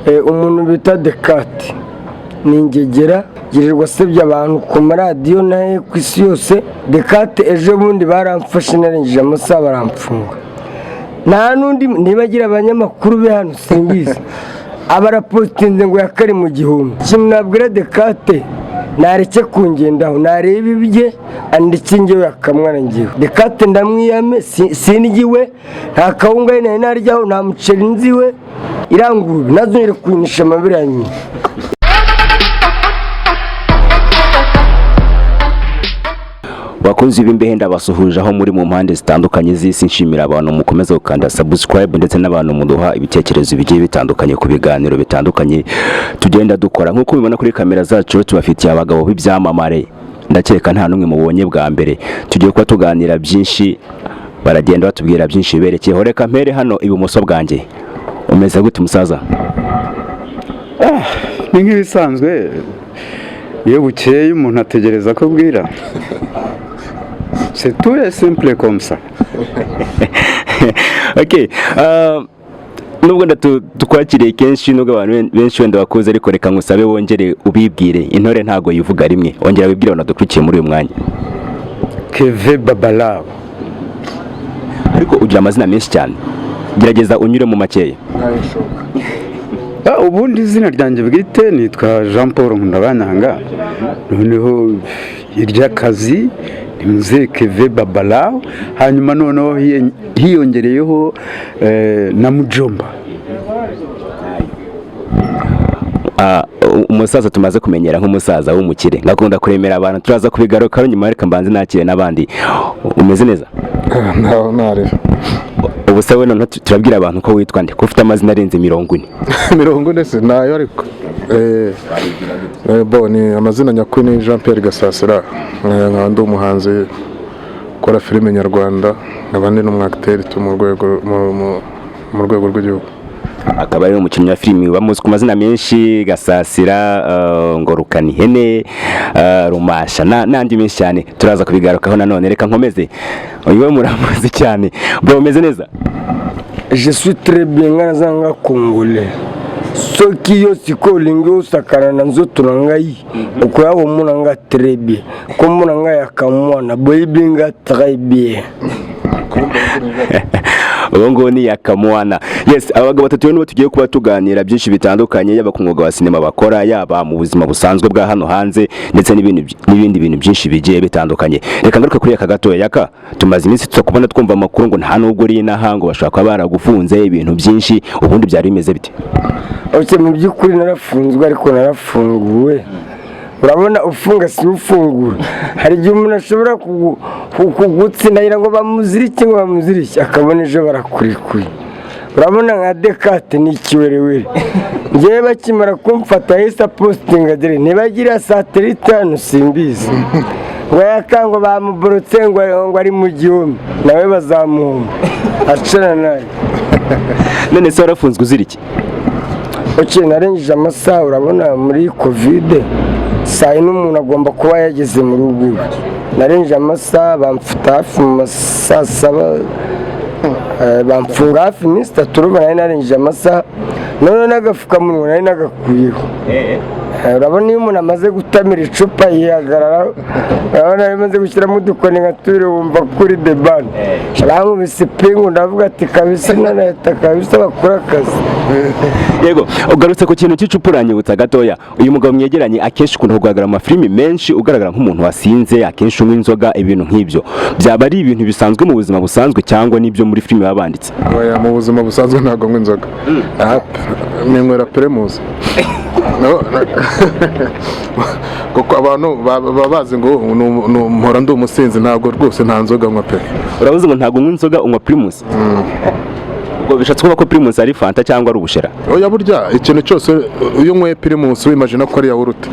umuntu bita Dekate ni ingegera girirwa asebya abantu ku maradiyo naye ku isi yose. Dekate ejo bundi baramfashe narengeje amasaha baramfunga. Nta nundi nibagira abanyamakuru be hano simbizi abarapostinze ngo yakari mu gihumbi. Ikintu nabwira Dekate nareke kungendaho nareba ibye anditse njyewe Yaka Mwana ngiwe. Dekate ndamwiyame singiwe nta kawunga nari naryaho nta muceri nziwe irangurube nazongere kuyinisha amabere ya nyina. Bakunzi b'imbehe ndabasuhuje aho muri mu mpande zitandukanye z'isi. Nshimira abantu mukomeza gukanda subscribe ndetse n'abantu muduha ibitekerezo bigiye bitandukanye ku biganiro bitandukanye tugenda dukora. Nk'uko mubibona kuri kamera zacu tubafitiye abagabo b'ibyamamare, ndakeka nta numwe mubonye bwa mbere. Tugiye kuba tuganira byinshi, baragenda batubwira byinshi biberekeyeho. Reka mpere hano ibumoso bwanjye. Umeze gute musaza? Ni nk'ibisanzwe iyo bukeye umuntu ategereza ko bwira. C'est tout est simple comme ça. Okay. Nubwo tukwakiriye kenshi nubwo abantu benshi wenda bakuze, ariko reka ngusabe wongere ubibwire. Intore ntago yivuga rimwe. Ongera wibwire banadukurikiye muri uyu mwanya. Keve Babalao. Ariko ugira amazina menshi cyane. Gerageza unyure mu makeya. Ubundi izina ryanjye bwite nitwa Jean Paul Nkundabanyanga. Noneho iry'akazi ni Mzee Keve Babalao. Hanyuma noneho hiyongereyeho na Mujomba. Umusaza tumaze kumenyera nk'umusaza w'umukire, ngakunda kuremera abantu. Turaza kubigaruka nyuma, reka mbanze nakire n'abandi. Umeze neza? Naho nare. Ubusawe none turabwira abantu ko witwa nde, ko ufite amazina arenze 40. 40 se nayo ariko ni amazina nyakuri ni Jean Pierre Gasasira. Nkandi umuhanzi ukora filime nyarwanda, abandi n'umwacteur mu rwego rw'igihugu. Akaba ari umukinnyi wa filime bamuzi ku mazina menshi: Gasasira, Ngorukani Hene, Rumasha n'andi menshi cyane. Turaza kubigarukaho nanone. Reka nkomeze. Uyu muramuzi cyane. Bro, umeze neza? Je suis très bien ngazanga Congolais. Soki yo siko lingo sakana nanzo turangayi. Uko yabo munanga très bien. Ko munanga Yaka Mwana boyibinga très bien. Ubwo ni Yaka Mwana. Yes, abagabo batatu nibo tugiye kuba tuganira byinshi bitandukanye, yaba ku mwuga wa sinema bakora, yaba mu buzima busanzwe bwa hano hanze, ndetse n'ibindi bintu byinshi bigiye bitandukanye. Reka ngaruka kuri Yaka gatoya. Yaka, tumaze iminsi tukubona twumva amakuru ngo nta nubwo uri inahango bashaka kuba baragufunze ibintu byinshi. Ubundi byari bimeze bite? Oke, mu by'ukuri narafunzwe ariko narafunguwe. Urabona ufunga si ufungura. Hari igihe umuntu ashobora kugutsinda ngo bamuzirike ngo bamuzirike akabona ejo barakurikuye. Urabona nka Dekate ni ikiwerewere. Ngewe bakimara kumfata yahise postinga dire nibagira satellite hano simbizi. Ngo Yaka ngo bamuborotse ngo ari mu gihumbi nawe bazamuhomba acana nayo. None se warafunzwe uziriki? Oke, narengeje amasaha. Urabona muri Covid saa n'umuntu agomba kuba yageze mu rugo iwe. Narengeje amasaha bamfuta hafi mu masaha 7, bamfunga hafi iminsi 3. Urabona narengeje amasaha none n'agafukamunwa nari nagakuyeho. Urabona iyo umuntu amaze gutamira icupa yihagarara. Urabona amaze gushyiramo udukoni nka turi wumva kuri the band. Baramubise pingu ndavuga ati kabisa na leta kabisa bakora akazi. Yego, ugarutse ku kintu cy'icupa uranyibutsa gatoya. Uyu mugabo mwegeranye akenshi ukuntu ugaragara amafilimi menshi ugaragara nk'umuntu wasinze, akenshi unywa inzoga, ibintu nk'ibyo. Byaba ari ibintu bisanzwe mu buzima busanzwe cyangwa n'ibyo muri filime babanditse? Oya, mu buzima busanzwe ntago nywa inzoga. Ninywera Primus. Kuko abantu baba bazi ngo mpora ndi umusinzi, ntabwo rwose nta nzoga nywa pe. Uravuze ngo ntabwo unywa inzoga unywa Primus? Ubwo bishatse kuba ko Primus ari fanta cyangwa ari ubushera? Oya, burya ikintu cyose iyo unyweye Primus wimagine ko ari yawurute.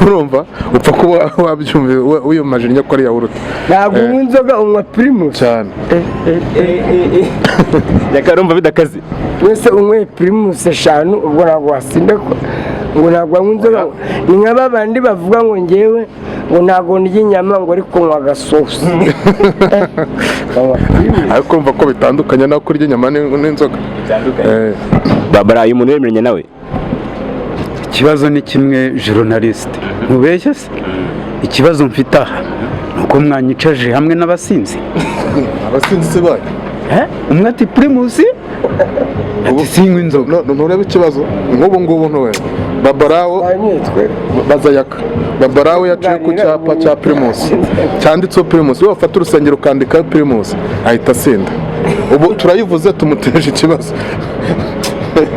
Urumva upfa kuba wabyumva wimagine ko ari yawurute. Ntabwo unywa inzoga unywa Primus cyane. Yaka rumva bidakaze. Wese unywe Primus 5 ubwo ntabwo wasinda ko ngo ntabwo anywa inzoga. Ni nk'abandi bavuga ngo ngewe ngo ntabwo ndya inyama ngo ariko nywa agasosi. Ariko mva ko bitandukanye no kurya inyama n'inzoga. Babalao umuntu yemeranya nawe? ikibazo ni kimwe journaliste mubeshye se ikibazo mfite aha nuko mwanyicaje hamwe n'abasinzi abasinzi bayo umwe ati primus ati sinywa inzoga nturebe ikibazo nk'ubu ngubu ntowe Babalao baza Yaka Babalao yaciye ku cyapa cya primus cyanditseho primus we wafata urusengero ukandikaho primus ahita asinda ubu turayivuze tumuteje ikibazo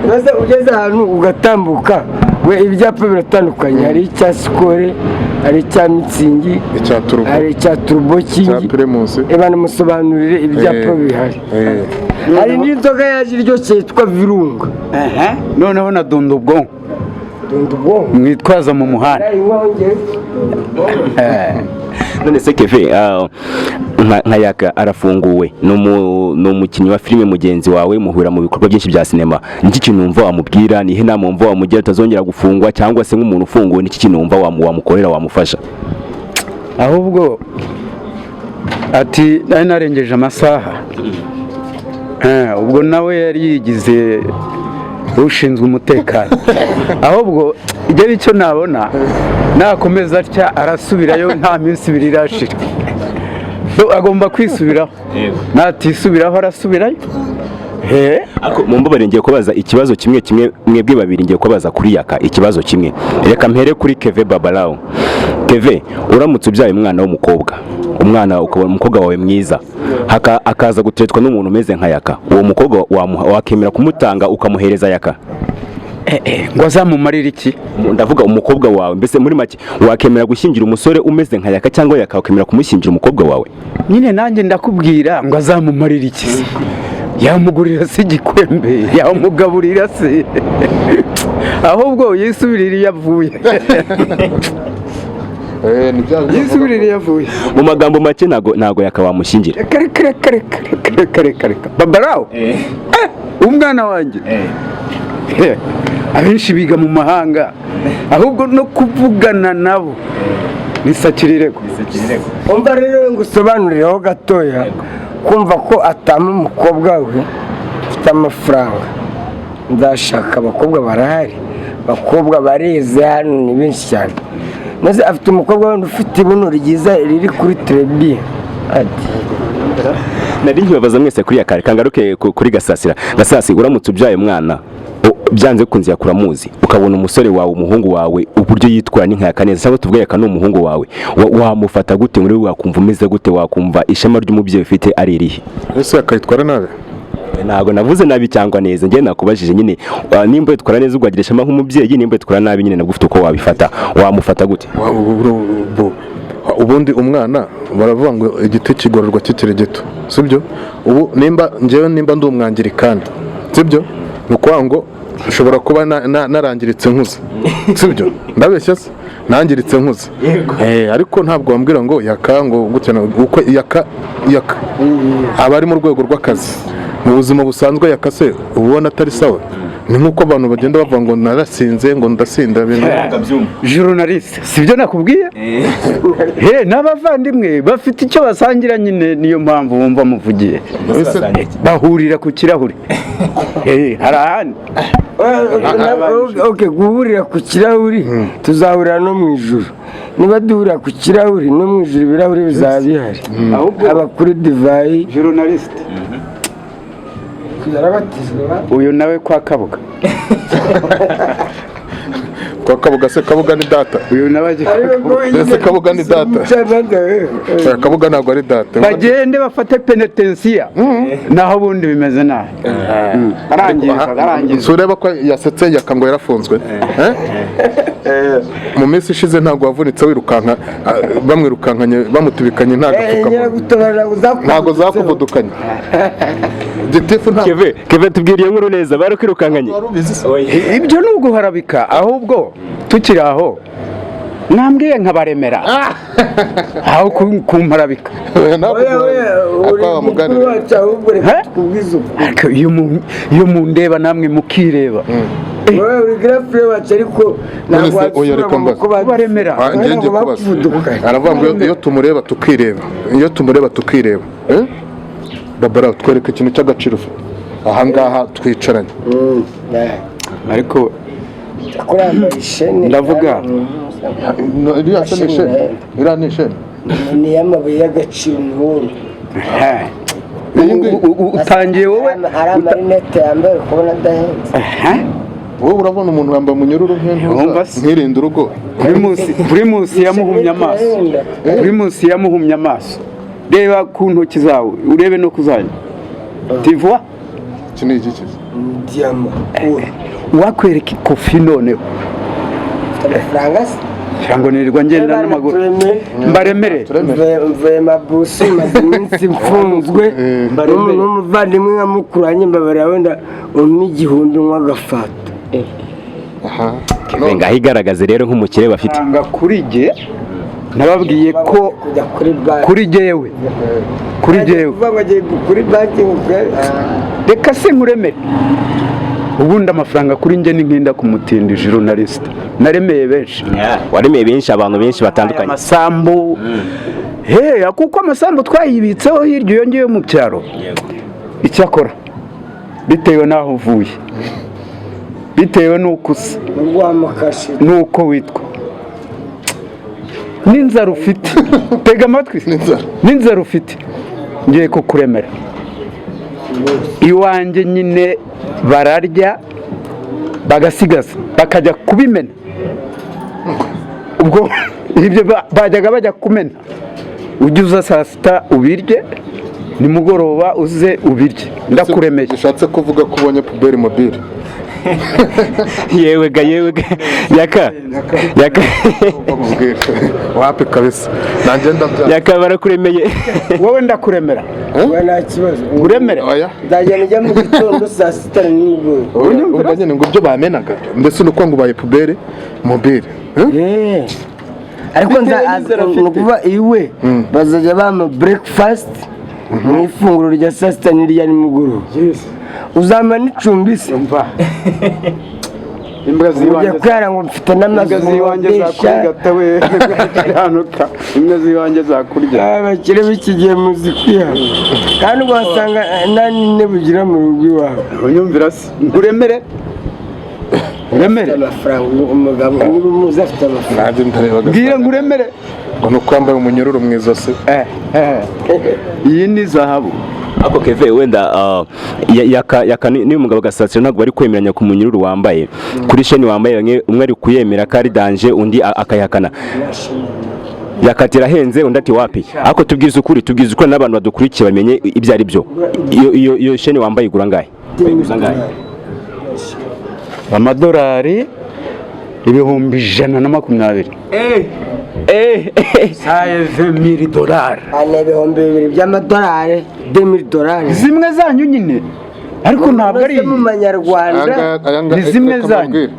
maze ugeze ahantu ugatambuka we ibyapa biratandukanye hari icya sikore hari icya mitsingi hari icya turbo kingi banamusobanurire ibyapa bihari hari n'inzoga yaje iryoshye yitwa virunga noneho na dundubwonko mwitwaza mu muhanda none se Kevin nka Yaka arafunguwe ni umukinnyi wa filime mugenzi wawe muhura mu bikorwa byinshi bya sinema niki kintu wumva wamubwira nihe nama wumva wamugira utazongera gufungwa cyangwa se nk'umuntu ufunguwe niki kintu wumva wamukorera wamufasha ahubwo ati nari narengeje amasaha ubwo nawe yari yigize ushinzwe umutekano ahubwo igera icyo nabona nakomeza atya arasubirayo nta minsi ibiri irashira agomba kwisubiraho natisubiraho arasubirayo mu mbabare ngiye kubaza ikibazo kimwe mwebwe babiri ngiye kubaza kuri Yaka ikibazo kimwe reka mpere kuri Keve Babalao Keve uramutse ubyaye umwana w'umukobwa umwana ukabona umukobwa wawe mwiza akaza gutetwa n'umuntu umeze nka Yaka uwo mukobwa wakemera kumutanga ukamuhereza Yaka ngo azamumarira iki ndavuga umukobwa wawe mbese muri make wakemera gushyingira umusore umeze nka Yaka cyangwa Yaka wakemera kumushyingira umukobwa wawe nyine nanjye ndakubwira ngo azamumarira iki yamugurira se igikwembe yamugaburira se ahubwo yisubirira iyo avuye yisubirira iyo avuye mu magambo make ntago Yaka wamushyingira reka Babalao umwana wanjye abenshi biga mu mahanga ahubwo no kuvugana nabo nisakirirego umva rero ngo usobanurireho gatoya kumva ko atama umukobwa we ufite amafaranga nzashaka abakobwa barahari abakobwa bareze hano ni benshi cyane maze afite umukobwa wundi ufite ibuno ryiza riri kuri televiziyo ati nari nkibabaza mwese kuri Yaka kangaruke kuri Gasasira uramutse ubyaye umwana byanze kunzi yakura muzi ukabona umusore wawe umuhungu wawe uburyo yitwara ni nka Yaka neza cyangwa tuvuge Yaka n'umuhungu wawe wamufata gute muri wakumva umeze gute wakumva ishema ry'umubyeyi ufite ari irihe ese akayitwara nabi ntabwo navuze nabi cyangwa neza njye nakubajije nyine nimba yitwara neza ugwagira ishema nk'umubyeyi nimba yitwara nabi nyine nabwo ufite uko wabifata wamufata gute ubundi umwana baravuga ngo igiti kigororwa kikiri gito sibyo ubu nimba ndi umwangirikani sibyo nuko ngo ushobora kuba narangiritse nkuze sibyo ndabeshya se nangiritse nkuze ariko ntabwo wambwira ngo Yaka ngo gutya uko Yaka aba ari mu rwego rw'akazi mu buzima busanzwe Yaka se ubona atari sawa ni nkuko abantu bagenda bavuga ngo narasinze ngo ndasinda journaliste sibyo nakubwiye n'abavandimwe bafite icyo basangira nyine niyo mpamvu bumva muvugiye bahurira ku kirahuri hari ahandi guhurira ku kirahuri tuzahurira no mu ijuru niba duhurira ku kirahuri no mu ijuru ibirahuri bizaba bihari aba kuri divayi journaliste uyu nawe kwa Kabuga kwa Kabuga se Kabuga ni data uyu nawe ese Kabuga ni data Kabuga ntabwo ari data bagende bafate penitensiya naho ubundi bimeze nabi arangiza ureba ko yasetse Yaka ngo yarafunzwe mu minsi ishize ntabwo wavunitse wirukanka bamwirukankanye bamutubikanye ntabwo zakuvudukanye gitifu ntabwo Keve tubwiriye nkuru neza bari kwirukankanye ibyo ni uguharabika ahubwo tukiri aho nambwiye nkabaremera aho kumparabika iyo mundeba namwe mukireba kubaremera aravuga ngo iyo tumureba tukireba Babalao twereka ikintu cy'agaciro ahangaha twicaranye ariko kuramba ishene ndavuga iriya se ni isheni iriya ni isheni ni y'amabuye y'agaciro nkuru utangiye wowe ari amarinete yambaye kubona adahenze wowe urabona umuntu wambaye umunyururu nk'irinde urugo Primus yamuhumye amaso Primus yamuhumye amaso reba ku ntoki zawe urebe no kuzanya tivwa iki ni igiki diyama wakwereka ikofi noneho amafaranga se cyangwa nirirwa ngenda n'amaguru mbaremere mvuye mabusi maze iminsi mfunzwe n'umuvandimwe nkamukuranye mbabarira wenda umpa igihumbi nk'agafata ngaho igaragaze rero nk'umukire bafite kuri jye nababwiye ko kuri jyewe kuri banki reka se nkuremere ubundi amafaranga kuri njye ni nk'inda kumutindi journaliste naremeye benshi waremeye benshi abantu benshi batandukanye amasambu kuko amasambu twayibitseho hirya iyo ngiyo mu cyaro icyakora bitewe n'aho uvuye bitewe n'uko usa n'uko witwa n'inzara ufite tega amatwi n'inzara ufite ngiye kukuremera iwanjye nyine bararya bagasigaza bakajya kubimena ubwo ibyo bajyaga bajya kumena ujye uza saa sita ubirye nimugoroba uze ubirye ndakuremeye bishatse kuvuga ko ubonye puberi mobile yewe ga Yaka wapi kabisa nanjye ndabyara Yaka barakuremeye wowe ndakuremera nta kibazo uremere ndajya njya mu gitondo saa sita n'imugoroba ubwo nyine ngo ibyo bamenaga mbese nuko ngo ubaye puberi mobile ariko ni ukuvuga iwe bazajya bampa breakfast mu ifunguro rya saa sita n'irya nimugoroba uzampa n'icumbi se imbwa ujya kwera ngo mfite n'amazu zakurya imbwa z'iwanjye zakurya abakire b'iki gihe muzi kwihana kandi wasanga nta n'ine bugira mu rugo iwawe unyumvira se uremere amafaranga umugabo niba umuzi afite amafaranga mbwira ngo uremere ngo ni uko wambaye umunyururu mu ijosi iyi ni zahabu ako keve wenda Yaka niyo umugabo Gasasira ntabwo bari kwemeranya ku munyururu wambaye kuri sheni wambaye umwe ari kuyemera ko ari danje undi akayihakana yakatira henze undi ati wapi ako tubwize ukuri n'abantu badukurikiye bamenye ibyo ari byo iyo sheni wambaye igura ngahe amadolari 120 $20,000 ibihumbi 2,000 by'amadolari $2,000 zimwe zanyu nyine ariko ntabwo ari mu manyarwanda ni zimwe zanyu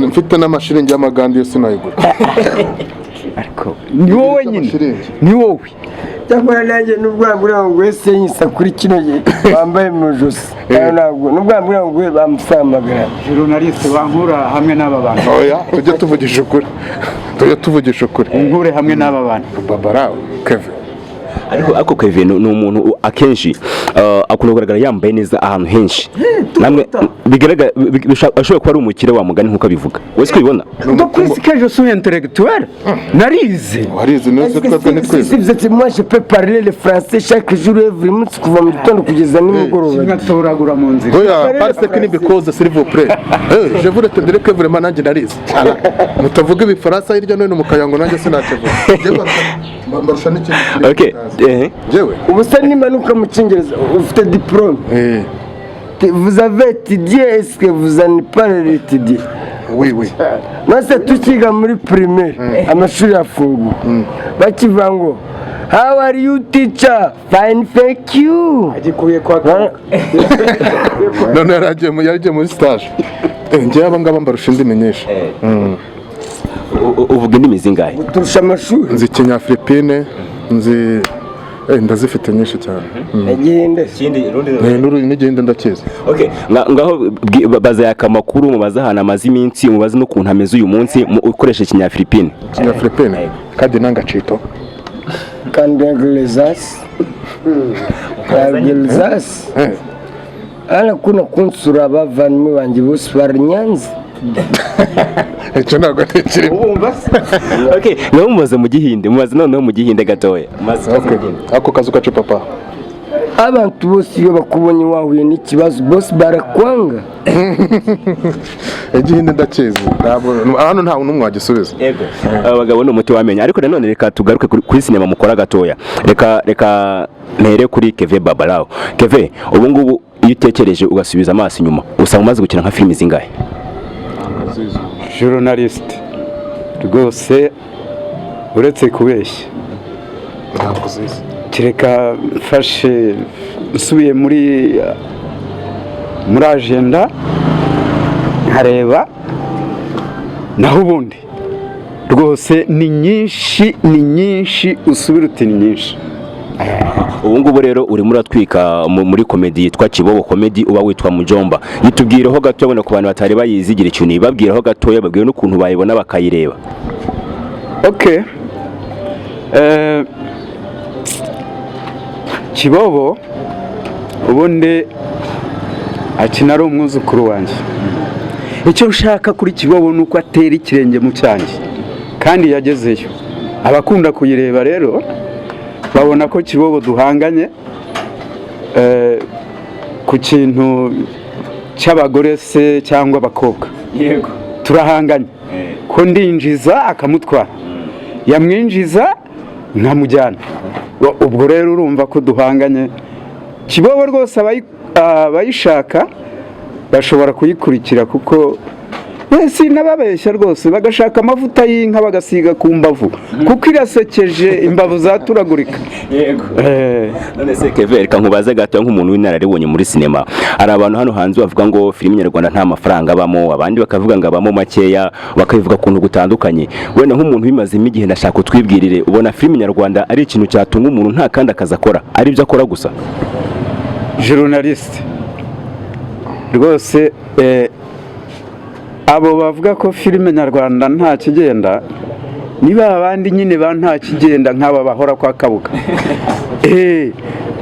mfite n'amashiringi y'amaganda yose nayigura ariko ni wowe nyine ni wowe cyakora nanjye n'ubwambura ngo wese yisa kuri kino gihe wambaye mu josi ntabwo n'ubwambura ngo bamusamagara journaliste bankura hamwe n'aba bantu tujye tuvugisha ukuri unkure hamwe n'aba bantu Babalao Kevin ariko Kevin ni umuntu akenshi akunda kugaragara yambaye neza ahantu henshi namwe bigaragara ashobora kuba ari umukire wa mugani nkuko abivuga wese kubibona donc que je suis intellectuel narize warize neza twebwe ni twese moi je peux parler le français chaque jour every munsi kuva mu gitondo kugeza nimugoroba ngatoragura mu nzira oya parce que ni because s'il vous plaît je vous retendrai que vraiment nanjye narize mutavuga ibifaransa hirya no hino mu kayango nanjye sinakivuga mbarusha n'ikintu okay jewe ubusa nimanuka mu cyongereza ufite diplôme vous avez étudié est-ce que vous en parlez étudié oui nase tukiga muri primaire amashuri yafunguye bakivuga ngo how are you teacher fine thank you agikuye kwa none yaragiye muri stage njye aba ngaba mbarusha indimi nyinshi uvuga indimi zingahe turusha amashuri nzi Kinyafilipine nzi ndazifite nyinshi cyane n'igihinde ndakizi ngaho baza Yaka Amakuru mubaza ahantu amaze iminsi mubaza n'ukuntu ameze uyu munsi ukoresha Kinyafilipine kandi nangacito kandi yagelezas ana kuna kunsura abavandimwe banjye bose barinyanze icyo ntabwo ari ikirimo. ubumva se okay ngaho mumaze mu gihinde mumaze noneho mu gihinde gatoya maze ako kazu gacu papa. abantu bose iyo bakubonye wahuye n'ikibazo bose barakwanga. Igihinde ndakizi ntabwo hano nta n'umwe wagisubiza. yego abagabo ni umuti wamenya ariko nanone reka tugaruke kuri sinema mukora gatoya reka mpere kuri Keve Babalao. Keve ubu ngubu iyo utekereje ugasubiza amaso inyuma usanga umaze gukina nka filimi zingahe? journaliste rwose uretse kubeshya Ntabwo uzizi. kereka mfashe nsubiye muri agenda nkareba naho ubundi rwose ni nyinshi usubira uti ni nyinshi. ubu ngubu rero urimo uratwika muri komedi yitwa Kibobo komedi uba witwa Mujomba. Yitubwireho gato abona ku bantu batari bayizigira ikintu ibabwiraho gatoya babwire n'ukuntu bayibona bakayireba. Okay. Kibobo ubundi akina ari umwuzukuru wanjye. Icyo ushaka kuri Kibobo ni uko atera ikirenge mu cyanjye kandi yagezeyo. Abakunda kuyireba rero babona ko Kibobo duhanganye ku kintu cy'abagore se cyangwa abakobwa. Yego. Turahanganye ko ndinjiza akamutwara yamwinjiza nkamujyana. Ubwo rero urumva ko duhanganye. Kibobo rwose abayishaka bashobora kuyikurikira kuko sinababeshya rwose bagashaka amavuta y'inka bagasiga ku mbavu kuko irasekeje imbavu zaturagurika. Yego. None se Keve reka nkubaze gato nk'umuntu w'inararibonye muri sinema. Hari abantu hano hanze bavuga ngo filime nyarwanda nta mafaranga abamo, abandi bakavuga ngo abamo makeya, bakabivuga kuntu gutandukanye. Wenda nk'umuntu bimazemo igihe ndashaka utwibwirire ubona filime nyarwanda ari ikintu cyatunga umuntu nta kandi akazi akora ari byo akora gusa? Journaliste rwose abo bavuga ko filime nyarwanda nta kigenda niba abandi nyine ba nta kigenda nk'aba bahora kwa Kabuga.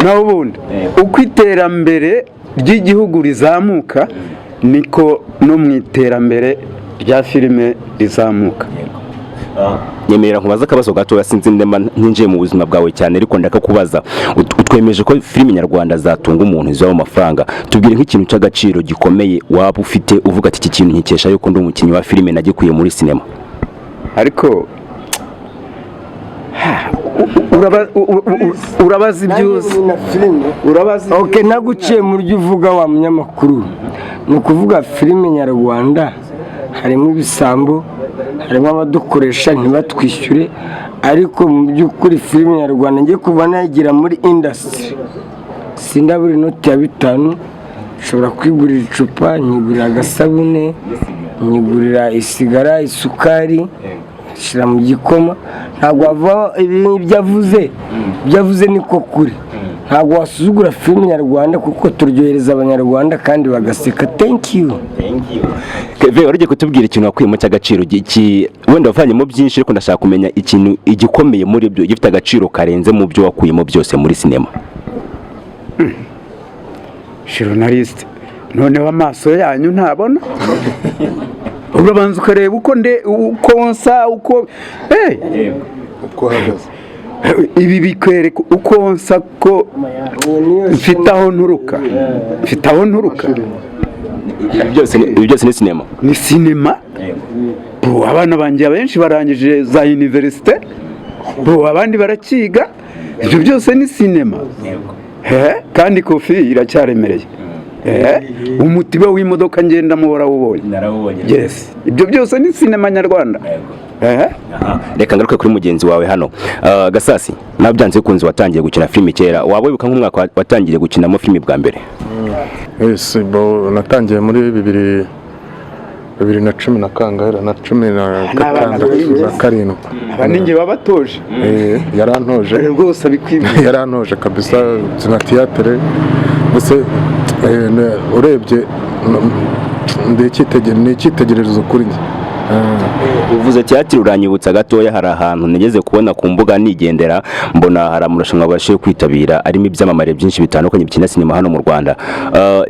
Naho ubundi uko iterambere ry'igihugu rizamuka niko no mu iterambere rya filime rizamuka. Nyemerera nkubaza akabazo gato yasinze ndema ntinjiye mu buzima bwawe cyane ariko ndaka kubaza utwemeje ko filime nyarwanda zatunga umuntu izo amafaranga. Tubwire nk'ikintu cy'agaciro gikomeye waba ufite uvuga ati iki kintu nkikesha yuko ndi umukinnyi wa filime nagikuye muri sinema. Ariko urabaza ibyuzi okay naguciye mu ryo uvuga wa munyamakuru. Ni ukuvuga filime nyarwanda harimo ibisambo, harimo abadukoresha ntibatwishyure, ariko mu by'ukuri filime nyarwanda ngiye kuva nayigira muri industry sindabura inoti ya 5 nshobora kwigurira icupa, nyigurira agasabune, nyigurira isigara, isukari shira mu gikoma. Ntabwo wava ibyo avuze niko kuri. Ntabwo wasuzugura filime nyarwanda kuko turyohereza abanyarwanda kandi bagaseka. Thank you. Keve urije kutubwira ikintu wakuyemo cy'agaciro wenda wavanyemo byinshi ariko ndashaka kumenya ikintu igikomeye muri byo gifite agaciro karenze mu byo wakuyemo byose muri sinema. Journaliste noneho amaso yanyu ntabona urabanza ukareba uko nsa uko uhagaze. Ibi bikwereka uko nsa ko mfite aho nturuka. Byose ni sinema. Ni sinema. Abana banjye abenshi barangije za universite, abandi barakiga. Ibyo byose ni sinema. Kandi kofi iracyaremereye. Umutiba w'imodoka ngenda muhora ubonye. Yes. Ibyo byose ni sinema nyarwanda. Reka ngaruke kuri mugenzi wawe hano. Gasasi nabyanze kunzi watangiye gukina filime kera. Waba wibuka nk'umwaka watangiye gukinamo filime bwa mbere? Yes, natangiye muri 2010 na kangahe na 16 abaninge babatoje. Yarantoje rwose abikwibye. Yarantoje kabisa na theatre. Mbese urebye ni icyitegererezo kuri njye uvuze teatire uranyibutsa gatoya, hari ahantu nigeze kubona ku mbuga nigendera mbona hari amarushanwa babashije kwitabira arimo ibyamamare byinshi bitandukanye bikina sinema hano mu Rwanda.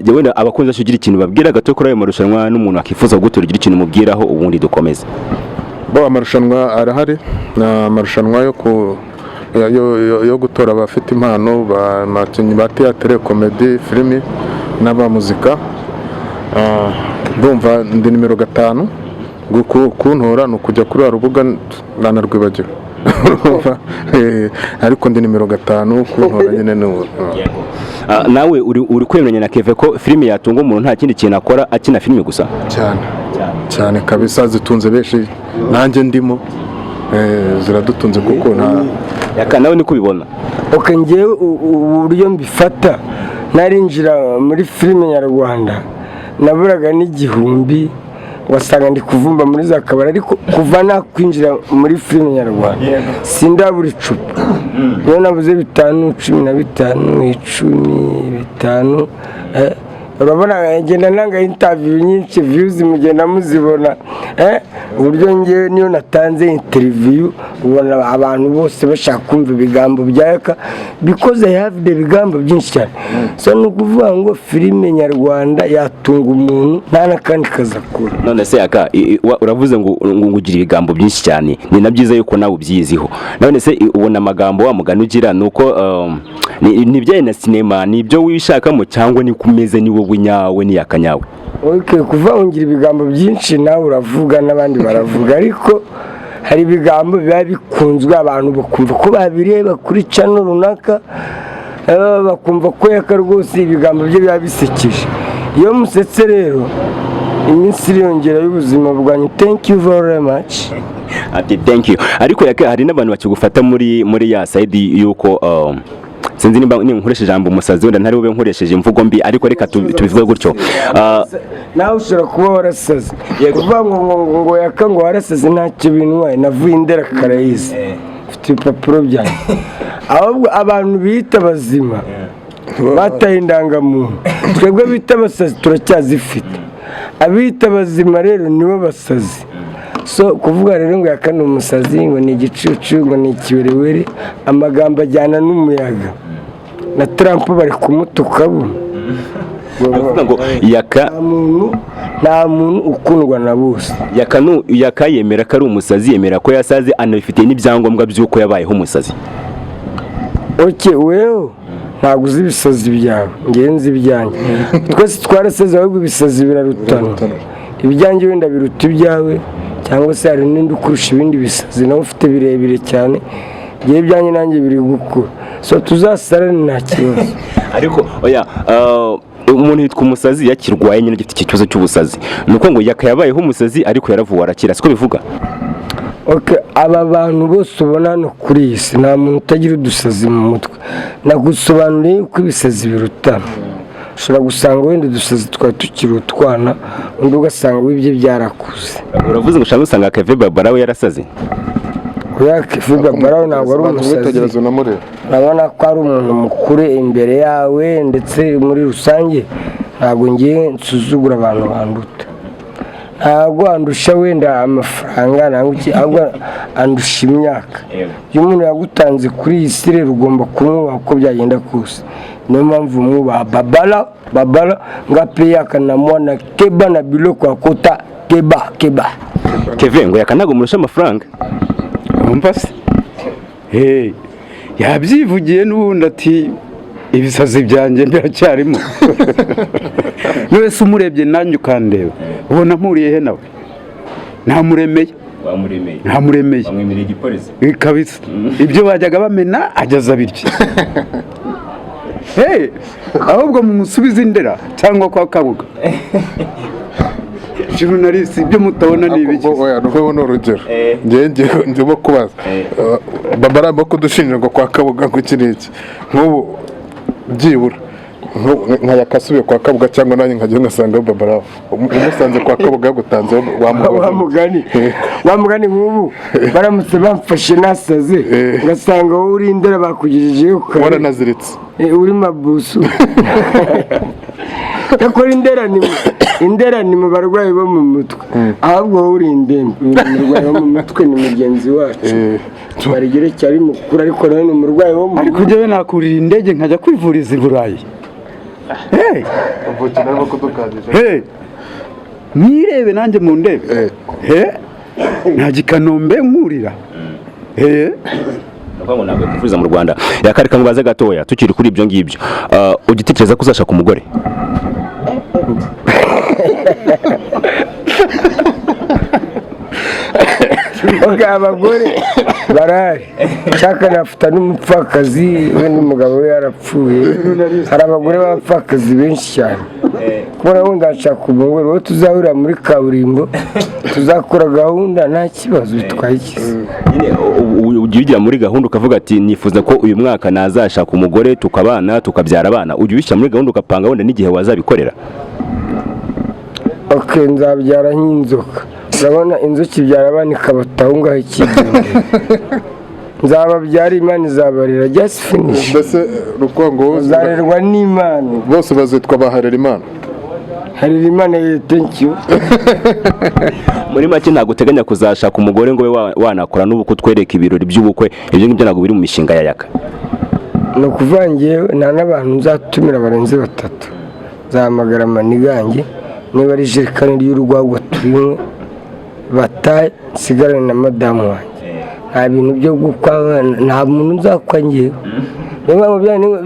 Yewe abakunzi bacu ugira ikintu babwira gato kuri ayo marushanwa, n'umuntu akifuza gutora ugira ikintu mubwiraho ubundi dukomeze. Amarushanwa arahari, na amarushanwa yo gutora abafite impano, bakinnyi ba teatire, komedi, filimi n'abamuzika. Ndumva ndi nimero 5, kuntora ni ukujya kuri wa rubuga nanarwibagira ariko ndi nimero 5 kuntora nyine n'ubu. Nawe uri kwemeranya na Keve ko filimi yatunga umuntu nta kindi kintu akora akina filimi gusa? Cyane kabisa, zitunze benshi, nanjye ndimo, ziradutunze kuko Yaka nawe niko ubibona? Ngewe uburyo mbifata, narinjira muri filime nyarwanda naburaga n'igihumbi, wasanga ndi kuvumba muri za kabari, ariko kuva nakwinjira muri filime nyarwanda sindabura icupa. Iyo nabuze 5, 15, 15, urabona ngenda nanga interview nyinshi, views mugenda muzibona. Uburyo ngewe niyo natanze interview ubona abantu bose bashaka kumva ibigambo bya Yaka, because I have the bigambo byinshi cyane. So nukuvuga ngo filime nyarwanda yatunga umuntu nta nakandi kazakura. None se Yaka, uravuze ngo ugira ibigambo byinshi cyane, ni nabyiza yuko nawe ubyiziho. None se ubona amagambo wa mugani ugira nuko ni byaye na sinema, ni byo wishakamo cyangwa ni kumeze ni wowe nyawe ni Yaka nyawe? Okay, kuva ungira ibigambo byinshi nawe uravuga n'abandi baravuga, ariko hari ibigambo biba bikunzwe abantu bakumva ko babireba kuri channel runaka, bakumva ko Yaka rwose ibigambo bye biba bisekeje. Iyo musetse rero iminsi iriyongera y'ubuzima bwanyu. Thank you very much. Ati thank you. Ariko Yaka, hari n'abantu bakigufata muri ya side yuko sinzi nimba nkoresheje ijambo umusazi, wenda ntari bube nkoresheje imvugo mbi, ariko reka tubivuge gutyo. Nawe ushobora kuba warasaze, kuvuga ngo Yaka ngo warasaze ntacyo bintwaye, navuye Indera Karayizi mfite ibipapuro byanjye. Ahubwo abantu bita bazima bataye indangamuntu, twebwe bita abasazi turacyazifite. Abita bazima rero nibo basazi. So kuvuga rero ngo Yaka ni umusazi, ngo ni igicucu, ngo ni ikiwerewere, amagambo ajyana n'umuyaga. Na Trump bari kumutuka bo. Ngo Yaka nta muntu ukundwa na bose. Yaka yemera ko ari umusazi, yemera ko yasaze, anabifite n'ibyangombwa by'uko yabayeho umusazi. Okay, wewe ntabwo uzi ibisazi byawe, ngenzi ibyanjye. Twese twarasaze, ahubwo ibisazi birarutana. Ibyanjye wenda biruta ibyawe, cyangwa se hari n'indi ukurusha ibindi bisazi nawe ufite birebire cyane. Igihe ibyanjye nanjye biri gukura, so tuzasarane nta kibazo. Ariko oya, umuntu yitwa umusazi yakirwaye nyine gifite ikibazo cy'ubusazi, nuko ngo Yaka yabayeho umusazi ariko yaravuwe arakira, siko bivuga? Okay, aba bantu bose ubona hano kuri iyi si nta muntu utagira udusazi mu mutwe. Nagusobanuriye uko ibisazi birutana. Ushobora gusanga wenda udusazi twari tukiri utwana, undi ugasanga wibye byarakuze. Uravuze ngo ushaka gusanga Keve Babalao yarasaze? Oya, Keve Babalao ntabwo ari umusazi. Urabona ko ari umuntu mukuru imbere yawe, ndetse muri rusange ntabwo ngiye nsuzugura abantu banduta. Ntabwo andusha wenda amafaranga, ntabwo andusha imyaka. Iyo umuntu yagutanze kuri iyi si rero ugomba kumwubaha uko byagenda kose. Niyo mpamvu mwubaha Babalao ngape Yaka na Mwana keba na biloko akota keba. Keve ngo Yaka ntabwo murusha amafaranga? Umva se? Yabyivugiye n'ubundi ati ibisazi byanjye biracyarimo. Wese umurebye nanjye ukandeba, ubona mpuriye he nawe? Ntamuremeye. Ntamuremeye. Bamwemereye igipolisi. Kabisa. Ibyo bajyaga bamena ageza bityo. Ahubwo mumusubize Indera cyangwa kwa Kabuga. Journalist ibyo mutabona ni ibiki? Oya, nuko urugero. Ndimo kubaza. Babalao kudushinja ngo kwa Kabuga ngo kiriki. Nk'ubu byibura nka Yakasubiye kwa Kabuga cyangwa nanjye nkajya ngasanga Babalao umusanze kwa Kabuga gutanze wamugani nk'ubu baramutse bamfashe nasaze ngasanga wowe uri Indera bakugejejeyo waranaziritse uri mabusu. yakora indera ni mu barwayi bo mu mutwe ahubwo wowe uri indembe umurwayi wo mu mutwe ni mugenzi wacu barigire cyari mukuru ariko nawe ni umurwayi wo mu ariko njyewe nakurira indege nkajya kwivuriza i Burayi. Mwirebe nanjye mu ndebe nta gikanombe nkurira. Ntabwo ntabwo kwivuriza mu Rwanda. Yakareka mubaze gatoya tukiri kuri ibyo ngibyo. Ugitekereza ko uzashaka umugore? abagore barahari cyaka nafuta n'umupfakazi we n'umugabo we yarapfuye hari abagore b'abapfakazi benshi cyane kubona wenda nshaka umugore wowe tuzahurira muri kaburimbo tuzakora gahunda nta kibazo bitwaye ikizi ujya ugira muri gahunda ukavuga ati nifuza ko uyu mwaka nazashaka umugore tukabana tukabyara abana ujya ubishyira muri gahunda ugapanga wenda n'igihe wazabikorera? nzabyara nk'inzoka urabona inzuki ibyara abana ikabataho ngaho ikigendera nzababyara Imana izabarira just finish mbese rukongo uzarerwa n'Imana bose bazitwa baharera Imana. harira Imana thank you. Muri make ntabwo uteganya kuzashaka umugore ngo we wanakora n'ubukwe utwereka ibirori by'ubukwe ibyo ngibyo ntabwo biri mu mishinga ya Yaka? ni ukuvuga ngewe nta n'abantu nzatumira barenze 3 nzahamagara amanigange niba ari ijerekani ry'urwagwa turimo bataye nsigarane na madamu wanjye nta bintu byo gukwa nta muntu nzakwa ngewe niba mu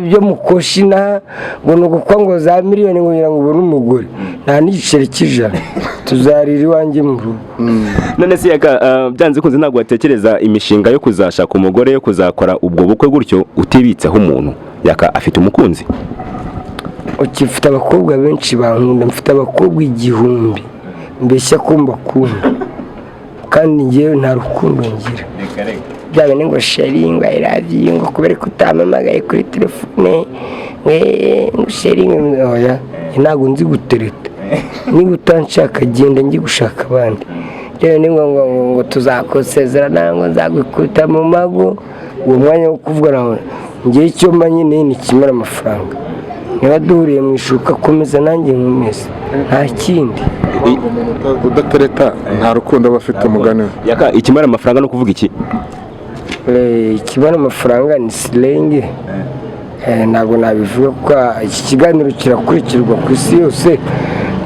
byo mukoshi na ngo ni ugukwa ngo za miliyoni ngo ngira ngo ubone umugore nta n'igiceri cy'ijana tuzarira iwanjye mu rugo. None se Yaka byanze kunze ntabwo watekereza imishinga yo kuzashaka umugore yo kuzakora ubwo bukwe gutyo utibitseho umuntu? Yaka afite umukunzi? Ukifite abakobwa benshi bankunda mfite abakobwa 1000 mbeshya kumba kumba kandi ngewe nta rukundo ngira byabe ngo sharing I love you ngo kubera kutamamagaye kuri telefone ngo sharing oya ntabwo nzi gutereta niba utanshaka genda ngi gushaka abandi byabe ngo tuzakosezerana ngo nzagwikuta mu mago uwo mwanya wo kuvuga nawe ngiye icyo manyine ni kimara amafaranga niba duhuriye mu ishuka komeza nanjye nkumeze nta kindi udatereta nta rukundo bafite umugani. Yaka ikimara amafaranga no kuvuga iki? ikimara amafaranga ni silenge ntabwo nabivuga ko iki kiganiro kirakurikirwa ku isi yose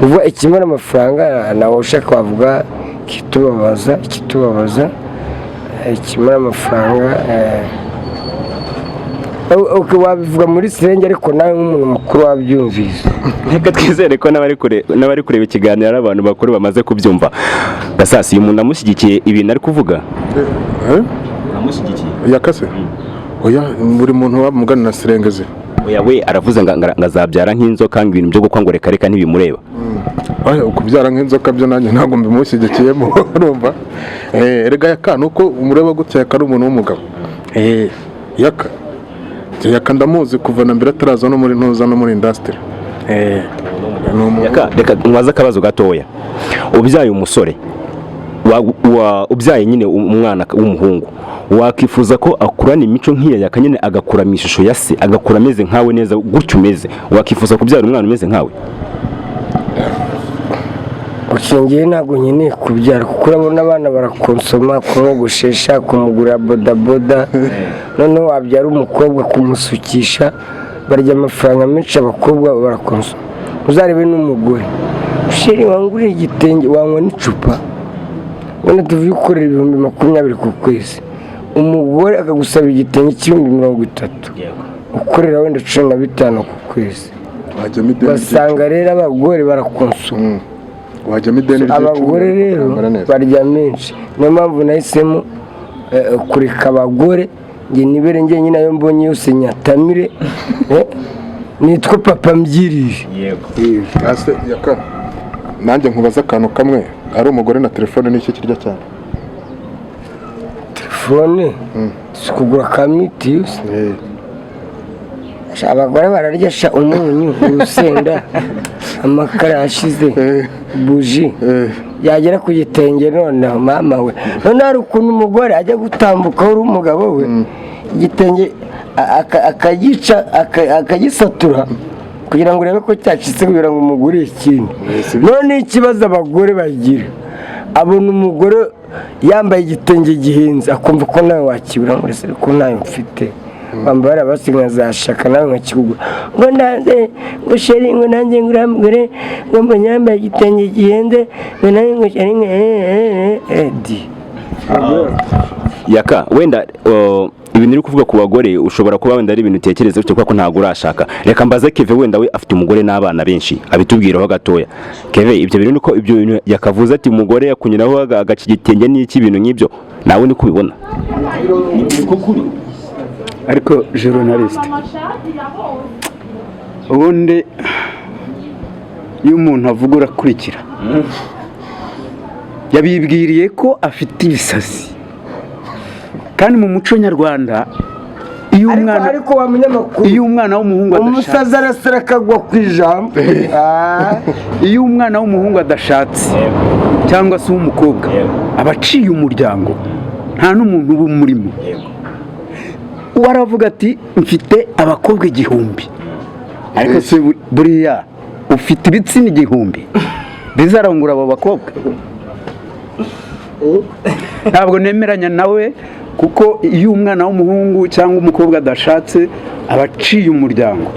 uvuga ikimara amafaranga nawe ushaka wavuga ikitubabaza ikimara amafaranga wabivuga muri silenge ariko nawe nk'umuntu mukuru wabyumvise. Reka twizere ko n'abari kureba ikiganiro ari abantu bakuru bamaze kubyumva. Gasasira umuntu amushyigikiye ibintu ari kuvuga? Amushyigikiye Yaka se? Oya buri muntu wamugana na silenge ze. Oya we aravuze ngo azabyara nk'inzoka ngo ibintu byo gukwa ngo reka ntibimureba. Oya ukubyara nk'inzoka byo nanjye ntabwo mbimushyigikiyemo urumva. Erega Yaka nuko umureba gutya Yaka ari umuntu w'umugabo. Yaka ndamuzi kuva na mbere ataraza no muri ntuza no muri industry. Yaka reka nwaza akabazo gatoya. Ubyaye umusore ubyaye nyine umwana w'umuhungu wakifuza ko akurana imico nk'iya Yaka nyine agakura mu ishusho ya se agakura ameze nkawe neza gutyo umeze wakifuza kubyara umwana umeze nkawe? Ukingiye ntabwo nyine kubyara kuko urabona abana barakonsoma kumwogoshesha kumugura bodaboda noneho wabyara umukobwa kumusukisha barya amafaranga menshi abakobwa barakonsoma uzarebe n'umugore usheri wangurira igitenge wanywa n'icupa wenda tuvuye ukorera 20,000 ku kwezi umugore akagusaba igitenge cy'30,000 ukorera wenda 15 ku kwezi basanga rero abagore barakonsoma abagore rero barya menshi niyo mpamvu nahisemo kureka abagore njye nibere njye nyine ayo mbonye yose nyatamire nitwa papa mbyirije. Yaka nanjye nkubaza akantu kamwe ari umugore na telefone n'iki kirya cyane? Telefone si kugura ka miti yose abagore bararya umunyu urusenda amakara yashize buji yagera ku gitenge noneho mama we none hari ukuntu umugore ajya gutambuka uri umugabo we igitenge akagisatura kugira ngo urebe ko cyacitse kugira ngo umugure ikindi. None ikibazo abagore bagira, abona umugore yambaye igitenge gihenze akumva ko nawe wakibura ngo ese ko nayo mfite bambara basinga zashaka nawe nkakigura ngo nanze ngo sheri ngo nanjye nguramugore ngo mbonye yambaye igitenge gihenze ngo nanjye ngo sheri edi. Yaka, wenda ibintu uri kuvuga ku bagore ushobora kuba wenda ari ibintu utekereza ufite kuko ntabwo urashaka. Reka mbaze Keve, wenda we afite umugore n'abana benshi, abitubwiraho gatoya. Keve, ibyo bintu niko ibyo bintu yakavuze ati umugore yakunyiraho agaca igitenge n'iki bintu nk'ibyo, nawe ni kubibona? ariko journaliste ubundi iyo umuntu avuga urakurikira. Yabibwiriye ko afite ibisazi, kandi mu muco nyarwanda iyo umwana w'umuhungu umusaza arasara akagwa ku ijambo. Iyo umwana w'umuhungu adashatse cyangwa se w'umukobwa aba aciye umuryango, nta n'umuntu uba umurimo. Waravuga ati mfite abakobwa 1000, ariko se buriya ufite ibitsina 1000 bizarangura abo bakobwa? Ntabwo nemeranya nawe, kuko iyo umwana w'umuhungu cyangwa umukobwa adashatse aba aciye umuryango.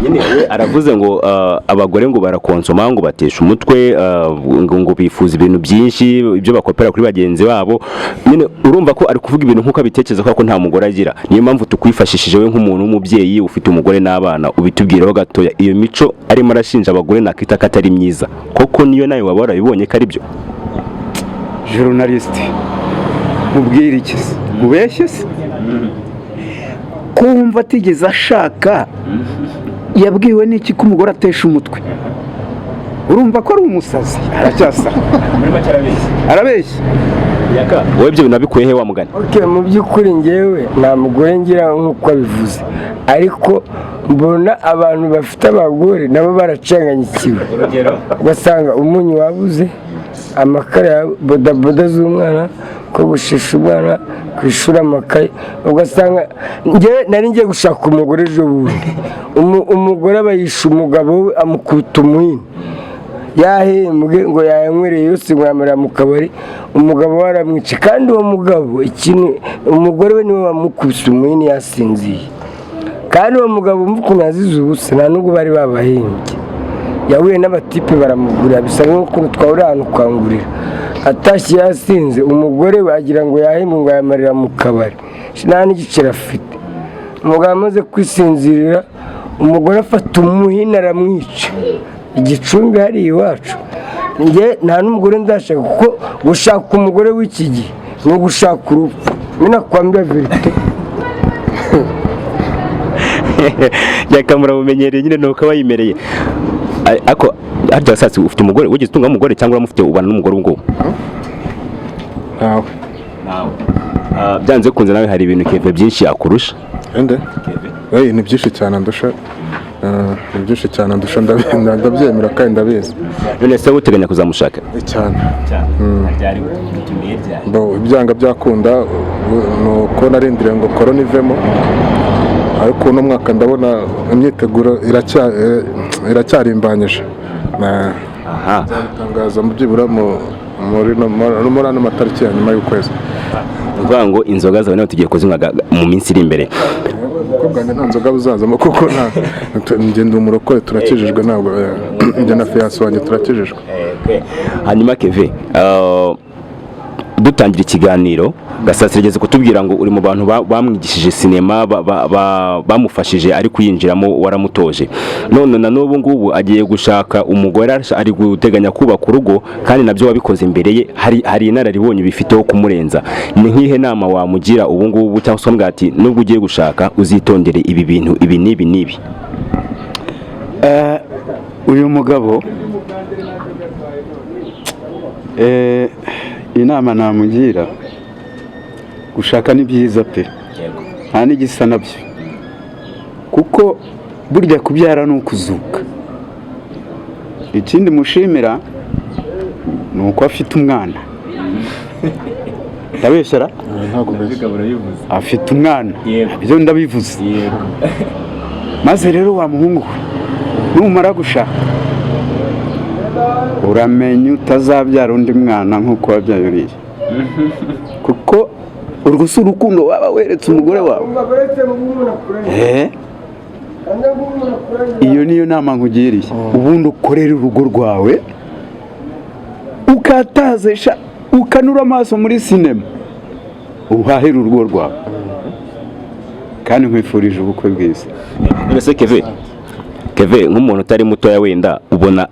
Nyine we aravuze ngo abagore ngo barakonsoma, ngo batesha umutwe, ngo bifuza ibintu byinshi ibyo bakopera kuri bagenzi babo. Nyine urumva ko ari kuvuga ibintu nkuko abitekereza ko nta mugore agira. Niyo mpamvu tukwifashishije we nk'umuntu w'umubyeyi ufite umugore n'abana, ubitubwiraho gatoya iyo mico arimo arashinja abagore nakita ko atari myiza, koko niyo nawe waba warabibonye ko ari byo? Journaliste mubwira iki se? Mubeshye se? Kumva atigeze ashaka yabwiwe n'iki ko umugore atesha umutwe? Urumva ko ari umusazi? Aracyasa arabeshya. Yaka, wowe ibyo bintu nabikuye he wa mugani? Okay, mu by'ukuri ngewe nta mugore ngira nk'uko abivuze, ariko mbona abantu bafite abagore nabo baracenganyikiwe. Ugasanga umunyu wabuze, amakara ya bodaboda z'umwana, ko gushesha umwana, kwishura amakaye. Ugasanga nari ngiye gushaka umugore ejo bundi, umugore aba yishe umugabo we amukubita umuhini, yahembwe ngo yanywereye yose ngo yamara mu kabari, umugabo we aramwica. Kandi uwo mugabo umugore we niwe wamukubise umuhini yasinziye, kandi uwo mugabo ukuntu yazize ubusa nta nubwo bari babahembye. Yahuye n'abatipe baramugurira, bisa nk'uko twahura ahantu kwangurira, atashye yasinze, umugore we agira ngo yahembwe ngo yamarira mu kabari, nta n'igiceri afite. Umugabo amaze kwisinzirira, umugore afata umuhini aramwica. Igicumbi hari iwacu, njye nta n'umugore ndashaka, kuko gushaka umugore w'iki gihe ni ugushaka urupfu. Minakwambia verite. Yaka murabumenyereye nyine nuko abayimereye. Ako harya sasa ufite umugore, wigeze utunga umugore cyangwa uramufite ubana n'umugore ubwo? Nawe byanze kunze nawe hari ibintu Keve byinshi akurusha. ende ni byinshi cyane andusha, ni byinshi cyane andusha, ndabyemera kandi ndabizi. None se uteganya kuzamushaka? Cyane ibyanga byakunda nuko narindiriye ngo korona ivemo, ariko uno mwaka ndabona imyiteguro iracyarimbanyije. Aha, tangaza byibura muri ano matariki ya nyuma y'ukwezi. uvuga ngo inzoga zawe nawe tugiye kuzinywa mu minsi iri imbere. Kuko nta nzoga buzazamo, kuko ngenda umurokore, turakijijwe, ntabwo njye na fiyanse wanjye turakijijwe. Hanyuma Keve, dutangira ikiganiro Gasasira igeze kutubwira ngo uri mu bantu bamwigishije sinema, bamufashije ari kuyinjiramo, waramutoje. None na n'ubu ngubu agiye gushaka umugore, ari guteganya kubaka urugo, kandi nabyo wabikoze imbere ye, hari inararibonye bifiteho kumurenza. Ni nk'ihe nama wamugira ubu ngubu, cyangwa se mbwa ati nubwo ugiye gushaka uzitondere ibi bintu ibi n'ibi? Uyu mugabo inama namugira, gushaka ni byiza pe, nta n'igisa nabyo, kuko burya kubyara ni ukuzuka. Ikindi mushimira ni uko afite umwana. Ndabeshyara? Ntabwo afite umwana, ibyo ndabivuze. maze rero wa muhungu numara gushaka uramenya utazabyara undi mwana nk'uko wabyaye uriya, kuko urwo si urukundo waba weretse umugore wawe. Iyo niyo nama nkugiriye, ubundi ukorere urugo rwawe ukatazesha ukanura amaso muri sinema uhahira urugo rwawe, kandi nkwifurije ubukwe bwiza. Mbese Keve nk'umuntu utari mutoya wenda ubona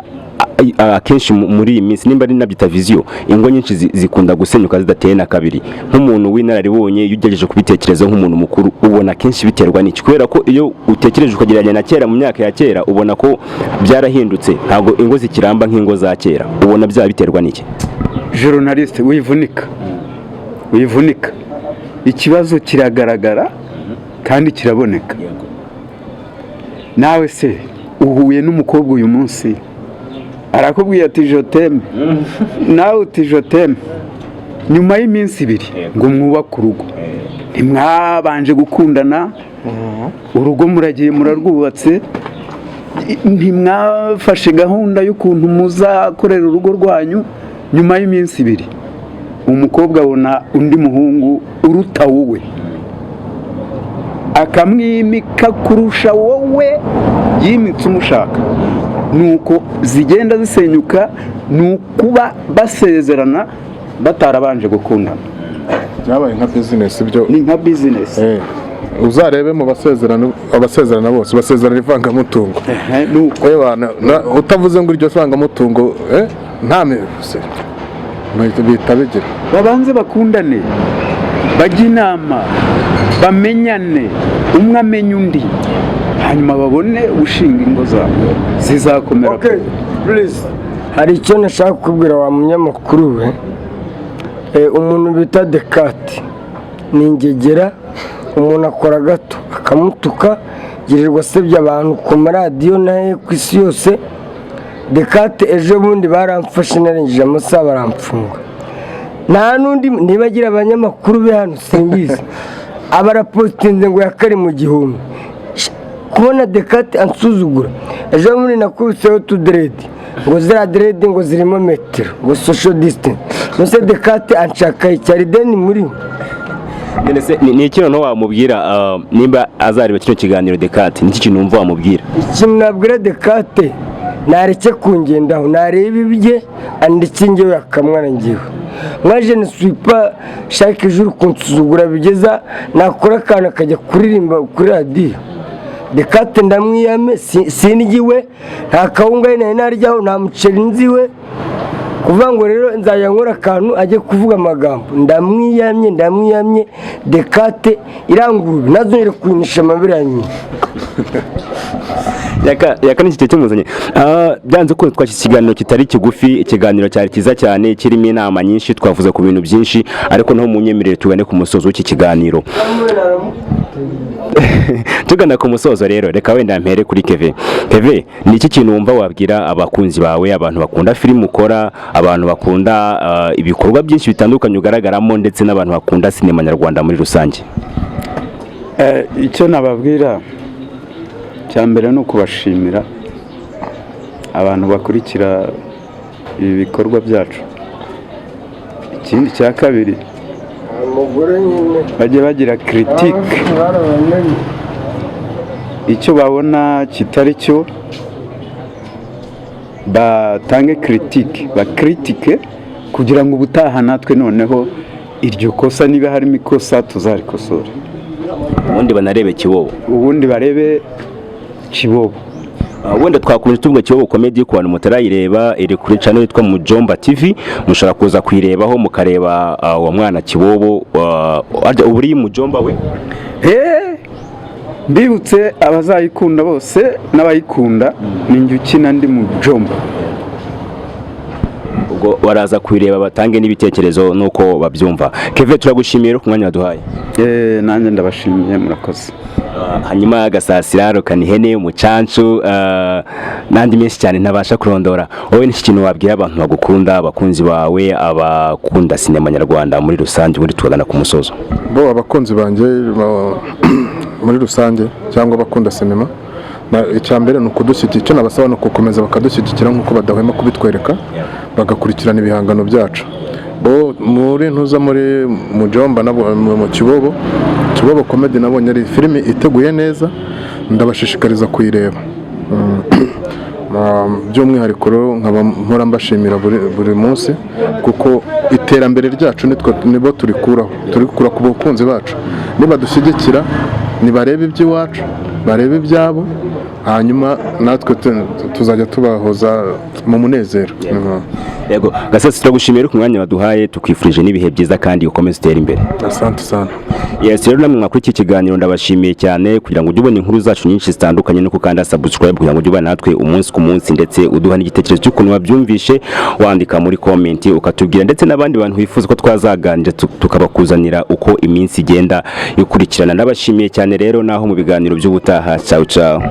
akenshi muri iyi minsi nimba ari nabyita viziyo, ingo nyinshi zikunda gusenyuka zidateye na kabiri. Nk'umuntu w'inararibonye iyo ugerageje kubitekereza nk'umuntu mukuru ubona akenshi biterwa n'iki? Kubera ko iyo utekereje ukagereranya na kera, mu myaka ya kera ubona ko byarahindutse, ntabwo ingo zikiramba nk'ingo za kera. Ubona byaba biterwa n'iki? Journaliste wivunika, ikibazo kiragaragara kandi kiraboneka. Nawe se uhuye n'umukobwa uyu munsi arakubwiye ati joteme, nawe uti joteme, nyuma y'iminsi 2 ngo mwubake urugo, ntimwabanje gukundana, urugo muragiye murarwubatse, ntimwafashe gahunda y'ukuntu muzakorera urugo rwanyu. Nyuma y'iminsi 2 umukobwa abona undi muhungu uruta wowe, akamwimika kurusha wowe yimitse umushaka. Nuko zigenda zisenyuka, nukuba basezerana batarabanje gukundana. Byabaye nka business, ibyo ni nka business. Uzarebe mu abasezerana bose basezerana ivangamutungo. Nuko utavuze ngo iryo vangamutungo ntame bita bigira, babanze bakundane, bajya inama, bamenyane, umwe amenya undi, hanyuma babone gushinga ingo zabo zizakomera. Hari icyo nashaka kubwira wa munyamakuru we. Umuntu bita Dekati ni ingegera, umuntu akora gato akamutuka, yirirwa asebya abantu ku maradiyo naye ku isi yose. Dekati ejo bundi baramfashe narengeje amasaha baramfunga. Nta n'undi nibagira abanyamakuru be hano simbizi, abarapostinze ngo Yaka ari mu gihumbi. Kubona Dekati ansuzugura, ejo bundi nakubitseho tudredi ngo zira dredi ngo zirimo metero ngo social distance. Nose Dekati anshaka icyarideni muri ni ikintu no wamubwira nimba azareba kino kiganiro Dekati, niki kintu umva wamubwira? Ikintu nabwira Dekati, nareke kungendaho, nareba ibye andike njyewe Yaka Mwana njyewe. Moi je ne suis pas chaque jour kunsuzugura bigeza nakora akantu akajya kuririmba kuri radio. Dekati ndamwiyame, sinigiwe, nta kawunga nari naryaho, nta muceri nziwe. Kuvuga ngo rero nzajya nkora akantu ajye kuvuga amagambo. Ndamwiyamye Dekati irangurube nazongera kuyinisha amabere yanyu. Yaka ni kitete muzanye. Byanze ko twashyize ikiganiro kitari kigufi, ikiganiro cyari kiza cyane kirimo inama nyinshi, twavuze ku bintu byinshi, ariko naho munyemerere tugane ku musozo w'iki kiganiro. Tugana ku musozo rero, reka wenda mpere kuri Keve. Ni iki kintu wumva wabwira abakunzi bawe, abantu bakunda filime ukora, abantu bakunda ibikorwa byinshi bitandukanye ugaragaramo, ndetse n'abantu bakunda sinema nyarwanda muri rusange? Icyo nababwira cyambere ni ukubashimira abantu bakurikira ibi bikorwa byacu. Ikindi cya kabiri, bajye bagira critique, icyo babona kitari cyo batange critique, bakritike kugira ngo ubutaha natwe noneho iryo kosa niba harimo ikosa tuzarikosora, ubundi banarebe Kibobo, ubundi barebe Kibobo. Wenda twakunze tuvuga Kibobo comedy ku bantu mutarayireba, iri kuri channel yitwa Mujomba TV, mushobora kuza kuyirebaho mukareba wa mwana Kibobo. Uburi Mujomba we mbibutse abazayikunda bose n'abayikunda, ninjye ukina ndi Mujomba. Ubwo baraza kuyireba batange n'ibitekerezo nuko babyumva. Keve, turagushimiye ku mwanya waduhaye. Nanjye ndabashimiye, murakoze. Hanyuma Gasasira, Kanihene, Umucancu, nandi menshi cyane ntabasha kurondora. Wowe n'iki kintu wabwira abantu bagukunda, abakunzi bawe, abakunda sinema nyarwanda muri rusange, muri tugana ku musozo? Bo abakunzi banjye muri rusange cyangwa abakunda sinema, icya mbere ni ukudushyigikira, icyo nabasaba ni ukukomeza bakadushyigikira nk'uko badahwema kubitwereka, bagakurikirana ibihangano byacu. Muri ntuza muri Mujomba mu Kibobo comedy nabonye ari filimi iteguye neza, ndabashishikariza kuyireba. By'umwihariko rero nkaba mpora mbashimira buri munsi, kuko iterambere ryacu nibo turikura ku bakunzi bacu. Niba dushyigikira, nibarebe iby'iwacu, barebe ibyabo, hanyuma natwe tuzajya tubahoza mu munezero. Yego Gasasira, turagushimira ku mwanya waduhaye, tukwifurije n'ibihe byiza kandi ukomeze utere imbere. Asante sana. Yes, rero namwe mwakuri iki kiganiro ndabashimiye cyane, kugira ngo ujye ubona inkuru zacu nyinshi zitandukanye no kukanda subscribe kugira ngo ujye ubana natwe umunsi ku munsi, ndetse uduha n'igitekerezo cy'ukuntu wabyumvishe, wandika muri comment ukatubwira, ndetse n'abandi bantu bifuza ko twazaganira tukabakuzanira uko iminsi igenda ikurikirana. Ndabashimiye cyane rero, naho mu biganiro by'ubutaha. Ciao ciao.